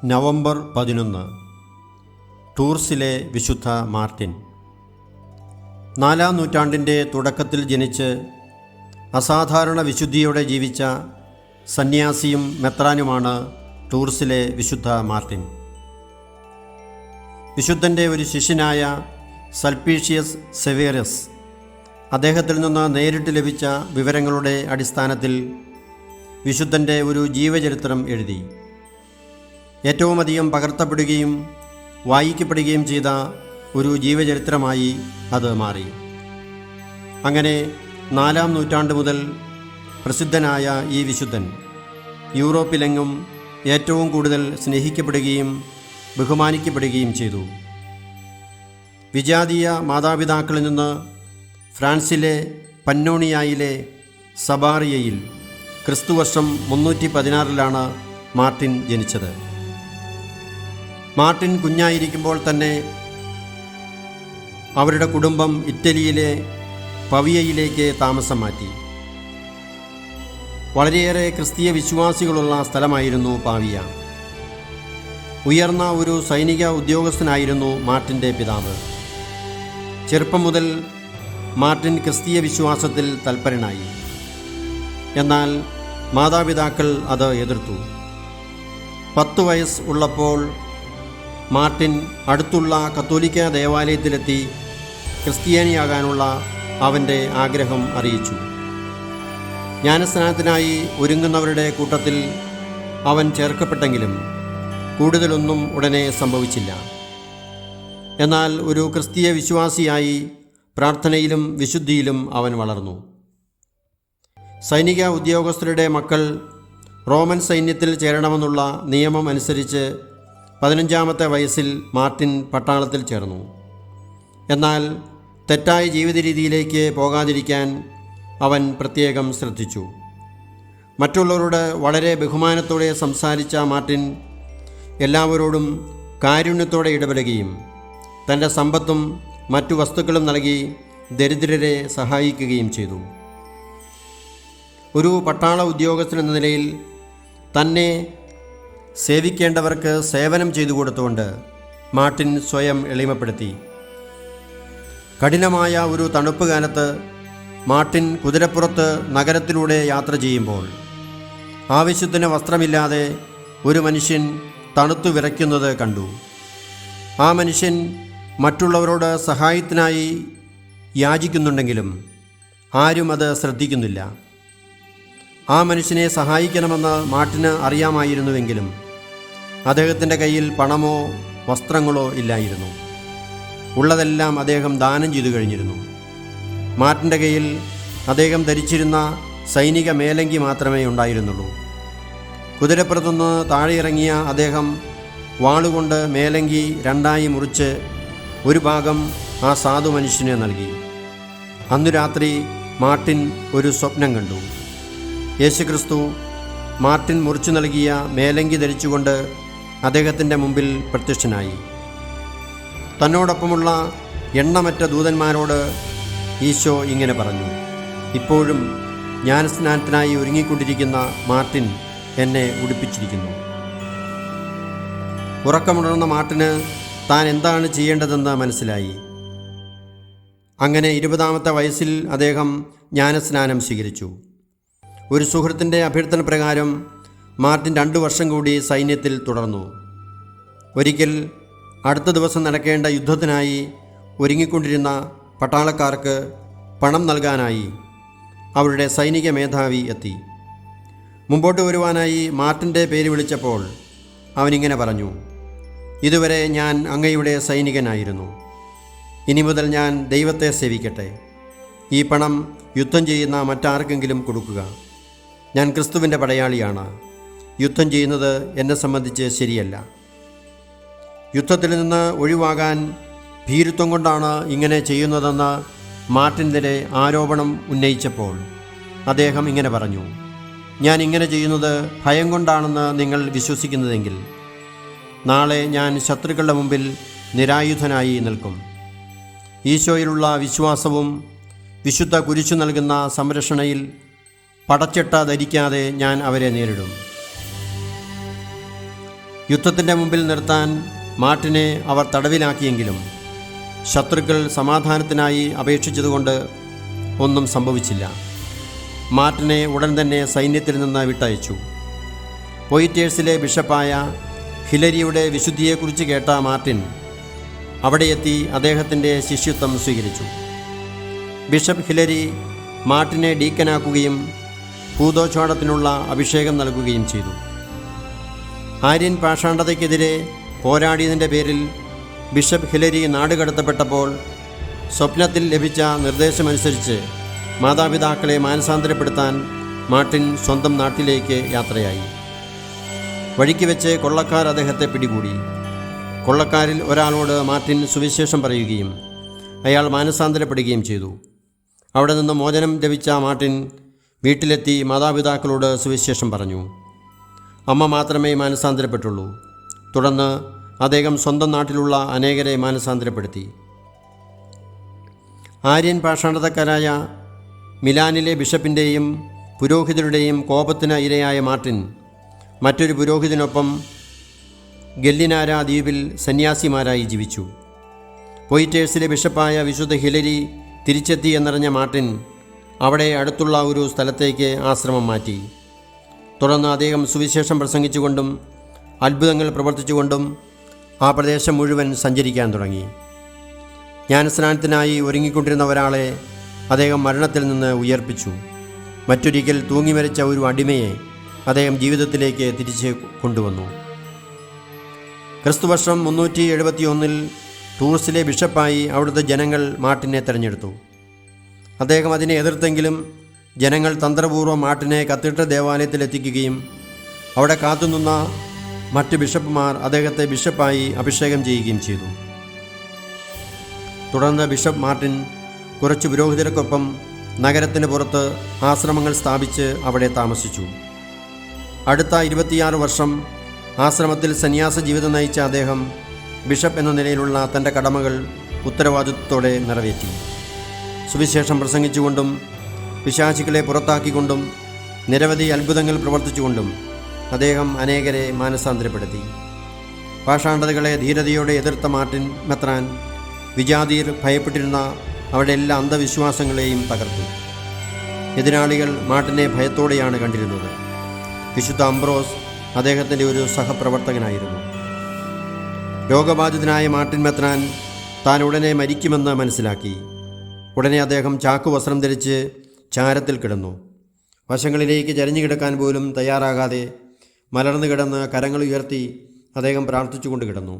November 11 ടൂർസിലെ വിശുദ്ധ Martin. 4-ാം നൂറ്റാണ്ടിൻ്റെ തുടക്കത്തിൽ ജനിച്ച് അസാധാരണ വിശുദ്ധിയോടെ ജീവിച്ച സന്യാസിയും മെത്രാനുമാണ് ടൂർസിലെ വിശുദ്ധ മാർട്ടിൻ. വിശുദ്ധൻ്റെ ഒരു ശിഷ്യനായ സൽപ്പീഷ്യസ് സെവേറസ് അദ്ദേഹത്തിൽ നിന്ന് നേരിട്ട് ലഭിച്ച വിവരങ്ങളുടെ അടിസ്ഥാനത്തിൽ വിശുദ്ധൻ്റെ ഒരു ജീവചരിത്രം എഴുതി. ഏറ്റവുമധികം പകർത്തപ്പെടുകയും വായിക്കപ്പെടുകയും ചെയ്ത ഒരു ജീവചരിത്രമായി അത് മാറി. അങ്ങനെ 4-ാം നൂറ്റാണ്ട് മുതൽ പ്രസിദ്ധനായ ഈ വിശുദ്ധൻ യൂറോപ്പിലെങ്ങും ഏറ്റവും കൂടുതൽ സ്നേഹിക്കപ്പെടുകയും ബഹുമാനിക്കപ്പെടുകയും ചെയ്തു. വിജാതീയ മാതാപിതാക്കളിൽ നിന്ന് ഫ്രാൻസിലെ പന്നോണിയായിലെ സബാറിയയിൽ ക്രിസ്തുവർഷം 316 മാർട്ടിൻ ജനിച്ചത്. മാർട്ടിൻ കുഞ്ഞായിരിക്കുമ്പോൾ തന്നെ അവരുടെ കുടുംബം ഇറ്റലിയിലെ പവിയയിലേക്ക് താമസം മാറ്റി. വളരെയേറെ ക്രിസ്തീയ വിശ്വാസികളുള്ള സ്ഥലമായിരുന്നു പാവിയ. ഉയർന്ന ഒരു സൈനിക ഉദ്യോഗസ്ഥനായിരുന്നു മാർട്ടിൻ്റെ പിതാവ്. ചെറുപ്പം മുതൽ മാർട്ടിൻ ക്രിസ്തീയ വിശ്വാസത്തിൽ തൽപരനായി. എന്നാൽ മാതാപിതാക്കൾ അത് എതിർത്തു. 10 വയസ്സ് ഉള്ളപ്പോൾ മാർട്ടിൻ അടുത്തുള്ള കത്തോലിക്ക ദേവാലയത്തിലെത്തി ക്രിസ്ത്യാനിയാകാനുള്ള അവൻ്റെ ആഗ്രഹം അറിയിച്ചു. ജ്ഞാനസ്നാനത്തിനായി ഒരുങ്ങുന്നവരുടെ കൂട്ടത്തിൽ അവൻ ചേർക്കപ്പെട്ടെങ്കിലും കൂടുതലൊന്നും ഉടനെ സംഭവിച്ചില്ല. എന്നാൽ ഒരു ക്രിസ്തീയ വിശ്വാസിയായി പ്രാർത്ഥനയിലും വിശുദ്ധിയിലും അവൻ വളർന്നു. സൈനിക ഉദ്യോഗസ്ഥരുടെ മക്കൾ റോമൻ സൈന്യത്തിൽ ചേരണമെന്നുള്ള നിയമം അനുസരിച്ച് 15-ാമത്തെ വയസ്സിൽ മാർട്ടിൻ പട്ടാളത്തിൽ ചേർന്നു. എന്നാൽ തെറ്റായ ജീവിത രീതിയിലേക്ക് പോകാതിരിക്കാൻ അവൻ പ്രത്യേകം ശ്രദ്ധിച്ചു. മറ്റുള്ളവരോട് വളരെ ബഹുമാനത്തോടെ സംസാരിച്ച മാർട്ടിൻ എല്ലാവരോടും കാരുണ്യത്തോടെ ഇടപെടുകയും തൻ്റെ സമ്പത്തും മറ്റു വസ്തുക്കളും നൽകി ദരിദ്രരെ സഹായിക്കുകയും ചെയ്തു. ഒരു പട്ടാള ഉദ്യോഗസ്ഥൻ എന്ന നിലയിൽ തന്നെ സേവിക്കേണ്ടവർക്ക് സേവനം ചെയ്തു കൊടുത്തുകൊണ്ട് മാർട്ടിൻ സ്വയം എളിമപ്പെടുത്തി. കഠിനമായ ഒരു തണുപ്പ് കാലത്ത് മാർട്ടിൻ കുതിരപ്പുറത്ത് നഗരത്തിലൂടെ യാത്ര ചെയ്യുമ്പോൾ ആവശ്യത്തിന് വസ്ത്രമില്ലാതെ ഒരു മനുഷ്യൻ തണുത്തു വിറയ്ക്കുന്നത് കണ്ടു. ആ മനുഷ്യൻ മറ്റുള്ളവരോട് സഹായത്തിനായി യാചിക്കുന്നുണ്ടെങ്കിലും ആരും അത് ശ്രദ്ധിക്കുന്നില്ല. ആ മനുഷ്യനെ സഹായിക്കണമെന്ന് മാർട്ടിന് അറിയാമായിരുന്നുവെങ്കിലും അദ്ദേഹത്തിൻ്റെ കയ്യിൽ പണമോ വസ്ത്രങ്ങളോ ഇല്ലായിരുന്നു. ഉള്ളതെല്ലാം അദ്ദേഹം ദാനം ചെയ്തു കഴിഞ്ഞിരുന്നു. മാർട്ടിൻ്റെ കയ്യിൽ അദ്ദേഹം ധരിച്ചിരുന്ന സൈനിക മേലങ്കി മാത്രമേ ഉണ്ടായിരുന്നുള്ളൂ. കുതിരപ്പുറത്തുനിന്ന് താഴെ ഇറങ്ങിയ അദ്ദേഹം വാളുകൊണ്ട് മേലങ്കി 2ആയി മുറിച്ച് ഒരു ഭാഗം ആ സാധു മനുഷ്യന് നൽകി. അന്നു രാത്രി മാർട്ടിൻ ഒരു സ്വപ്നം കണ്ടു. യേശുക്രിസ്തു മാർട്ടിൻ മുറിച്ചു നൽകിയ മേലങ്കി ധരിച്ചുകൊണ്ട് അദ്ദേഹത്തിൻ്റെ മുമ്പിൽ പ്രത്യക്ഷനായി. തന്നോടൊപ്പമുള്ള എണ്ണമറ്റ ദൂതന്മാരോട് ഈശോ ഇങ്ങനെ പറഞ്ഞു: ഇപ്പോഴും ജ്ഞാനസ്നാനത്തിനായി ഒരുങ്ങിക്കൊണ്ടിരിക്കുന്ന മാർട്ടിൻ എന്നെ ഉടുപ്പിച്ചിരിക്കുന്നു. ഉറക്കമുണർന്ന മാർട്ടിന് താൻ എന്താണ് ചെയ്യേണ്ടതെന്ന് മനസ്സിലായി. അങ്ങനെ 20-ാമത്തെ വയസ്സിൽ അദ്ദേഹം ജ്ഞാനസ്നാനം സ്വീകരിച്ചു. ഒരു സുഹൃത്തിൻ്റെ അഭ്യർത്ഥന പ്രകാരം മാർട്ടിൻ 2 വർഷം കൂടി സൈന്യത്തിൽ തുടർന്നു. ഒരിക്കൽ അടുത്ത ദിവസം നടക്കേണ്ട യുദ്ധത്തിനായി ഒരുങ്ങിക്കൊണ്ടിരുന്ന പട്ടാളക്കാർക്ക് പണം നൽകാനായി അവരുടെ സൈനിക മേധാവി എത്തി. മുമ്പോട്ട് വരുവാനായി മാർട്ടിൻ്റെ പേര് വിളിച്ചപ്പോൾ അവനിങ്ങനെ പറഞ്ഞു: ഇതുവരെ ഞാൻ അങ്ങയുടെ സൈനികനായിരുന്നു. ഇനി മുതൽ ഞാൻ ദൈവത്തെ സേവിക്കട്ടെ. ഈ പണം യുദ്ധം ചെയ്യുന്ന മറ്റാർക്കെങ്കിലും കൊടുക്കുക. ഞാൻ ക്രിസ്തുവിൻ്റെ പടയാളിയാണ്. യുദ്ധം ചെയ്യുന്നത് എന്നെ സംബന്ധിച്ച് ശരിയല്ല. യുദ്ധത്തിൽ നിന്ന് ഒഴിവാകാൻ ഭീരുത്വം കൊണ്ടാണ് ഇങ്ങനെ ചെയ്യുന്നതെന്ന് മാർട്ടിനെതിരെ ആരോപണം ഉന്നയിച്ചപ്പോൾ അദ്ദേഹം ഇങ്ങനെ പറഞ്ഞു: ഞാൻ ഇങ്ങനെ ചെയ്യുന്നത് ഭയം കൊണ്ടാണെന്ന് നിങ്ങൾ വിശ്വസിക്കുന്നതെങ്കിൽ നാളെ ഞാൻ ശത്രുക്കളുടെ മുമ്പിൽ നിരായുധനായി നിൽക്കും. ഈശോയിലുള്ള വിശ്വാസവും വിശുദ്ധ കുരിശു നൽകുന്ന സംരക്ഷണയിൽ പടച്ചട്ട ധരിക്കാതെ ഞാൻ അവരെ നേരിടും. യുദ്ധത്തിൻ്റെ മുമ്പിൽ നിർത്താൻ മാർട്ടിനെ അവർ തടവിലാക്കിയെങ്കിലും ശത്രുക്കൾ സമാധാനത്തിനായി അപേക്ഷിച്ചതുകൊണ്ട് ഒന്നും സംഭവിച്ചില്ല. മാർട്ടിനെ ഉടൻ തന്നെ സൈന്യത്തിൽ നിന്ന് വിട്ടയച്ചു. പോയിറ്റേഴ്സിലെ ബിഷപ്പായ ഹിലരിയുടെ വിശുദ്ധിയെക്കുറിച്ച് കേട്ട മാർട്ടിൻ അവിടെ എത്തി അദ്ദേഹത്തിൻ്റെ ശിഷ്യത്വം സ്വീകരിച്ചു. ബിഷപ്പ് ഹിലരി മാർട്ടിനെ ഡീക്കനാക്കുകയും ഭൂതോച്ഛാടനത്തിനുള്ള അഭിഷേകം നൽകുകയും ചെയ്തു. ആര്യൻ പാഷാണ്ഡതയ്ക്കെതിരെ പോരാടിയതിൻ്റെ പേരിൽ ബിഷപ്പ് ഹിലരി നാടുകടത്തപ്പെട്ടപ്പോൾ സ്വപ്നത്തിൽ ലഭിച്ച നിർദ്ദേശമനുസരിച്ച് മാതാപിതാക്കളെ മാനസാന്തരപ്പെടുത്താൻ മാർട്ടിൻ സ്വന്തം നാട്ടിലേക്ക് യാത്രയായി. വഴിക്ക് വെച്ച് കൊള്ളക്കാർ അദ്ദേഹത്തെ പിടികൂടി. കൊള്ളക്കാരിൽ ഒരാളോട് മാർട്ടിൻ സുവിശേഷം പറയുകയും അയാൾ മാനസാന്തരപ്പെടുകയും ചെയ്തു. അവിടെ നിന്ന് മോചനം ലഭിച്ച മാർട്ടിൻ വീട്ടിലെത്തി മാതാപിതാക്കളോട് സുവിശേഷം പറഞ്ഞു. അമ്മ മാത്രമേ മാനസാന്തരപ്പെട്ടുള്ളൂ. തുടർന്ന് അദ്ദേഹം സ്വന്തം നാട്ടിലുള്ള അനേകരെ മാനസാന്തരപ്പെടുത്തി. ആര്യൻ പാഷാണ്ഡതക്കാരായ മിലാനിലെ ബിഷപ്പിൻ്റെയും പുരോഹിതരുടെയും കോപത്തിന് ഇരയായ മാർട്ടിൻ മറ്റൊരു പുരോഹിതനൊപ്പം ഗല്ലിനാര ദ്വീപിൽ സന്യാസിമാരായി ജീവിച്ചു. പോയിറ്റേഴ്സിലെ ബിഷപ്പായ വിശുദ്ധ ഹിലരി തിരിച്ചെത്തി എന്നറിഞ്ഞ മാർട്ടിൻ അവിടെ അടുത്തുള്ള ഒരു സ്ഥലത്തേക്ക് ആശ്രമം മാറ്റി. തുടർന്ന് അദ്ദേഹം സുവിശേഷം പ്രസംഗിച്ചുകൊണ്ടും അത്ഭുതങ്ങൾ പ്രവർത്തിച്ചുകൊണ്ടും ആ പ്രദേശം മുഴുവൻ സഞ്ചരിക്കാൻ തുടങ്ങി. ജ്ഞാനസ്നാനത്തിനായി ഒരുങ്ങിക്കൊണ്ടിരുന്ന ഒരാളെ അദ്ദേഹം മരണത്തിൽ നിന്ന് ഉയർപ്പിച്ചു. മറ്റൊരിക്കൽ തൂങ്ങിമരിച്ച ഒരു അടിമയെ അദ്ദേഹം ജീവിതത്തിലേക്ക് തിരിച്ച് കൊണ്ടുവന്നു. ക്രിസ്തുവർഷം 371 ടൂർസിലെ ബിഷപ്പായി അവിടുത്തെ ജനങ്ങൾ മാർട്ടിനെ തിരഞ്ഞെടുത്തു. അദ്ദേഹം അതിനെ എതിർത്തെങ്കിലും ജനങ്ങൾ തന്ത്രപൂർവ്വം മാർട്ടിനെ കത്തീഡ്രൽ ദേവാലയത്തിലെത്തിക്കുകയും അവിടെ കാത്തുനിന്ന മറ്റ് ബിഷപ്പുമാർ അദ്ദേഹത്തെ ബിഷപ്പായി അഭിഷേകം ചെയ്യുകയും ചെയ്തു. തുടർന്ന് ബിഷപ്പ് മാർട്ടിൻ കുറച്ച് പുരോഹിതർക്കൊപ്പം നഗരത്തിന് പുറത്ത് ആശ്രമങ്ങൾ സ്ഥാപിച്ച് അവിടെ താമസിച്ചു. അടുത്ത 26 വർഷം ആശ്രമത്തിൽ സന്യാസ ജീവിതം നയിച്ച അദ്ദേഹം ബിഷപ്പ് എന്ന നിലയിലുള്ള തൻ്റെ കടമകൾ ഉത്തരവാദിത്വത്തോടെ നിറവേറ്റി. സുവിശേഷം പ്രസംഗിച്ചുകൊണ്ടും പിശാചുക്കളെ പുറത്താക്കിക്കൊണ്ടും നിരവധി അത്ഭുതങ്ങൾ പ്രവർത്തിച്ചുകൊണ്ടും അദ്ദേഹം അനേകരെ മാനസാന്തരപ്പെടുത്തി. പാഷാണ്ഡതകളെ ധീരതയോടെ എതിർത്ത മാർട്ടിൻ മെത്രാൻ വിജാതിയർ ഭയപ്പെട്ടിരുന്ന അവരുടെ എല്ലാ അന്ധവിശ്വാസങ്ങളെയും തകർത്തു. എതിരാളികൾ മാർട്ടിനെ ഭയത്തോടെയാണ് കണ്ടിരുന്നത്. വിശുദ്ധ അംബ്രോസ് അദ്ദേഹത്തിൻ്റെ ഒരു സഹപ്രവർത്തകനായിരുന്നു. രോഗബാധിതനായ മാർട്ടിൻ മെത്രാൻ താൻ ഉടനെ മരിക്കുമെന്ന് മനസ്സിലാക്കി. ഉടനെ അദ്ദേഹം ചാക്കുവസ്ത്രം ധരിച്ച് ചാരത്തിൽ കിടന്നു. വശങ്ങളിലേക്ക് ചരിഞ്ഞു കിടക്കാൻ പോലും തയ്യാറാകാതെ മലർന്നു കിടന്ന് കരങ്ങൾ ഉയർത്തി അദ്ദേഹം പ്രാർത്ഥിച്ചുകൊണ്ട് കിടന്നു.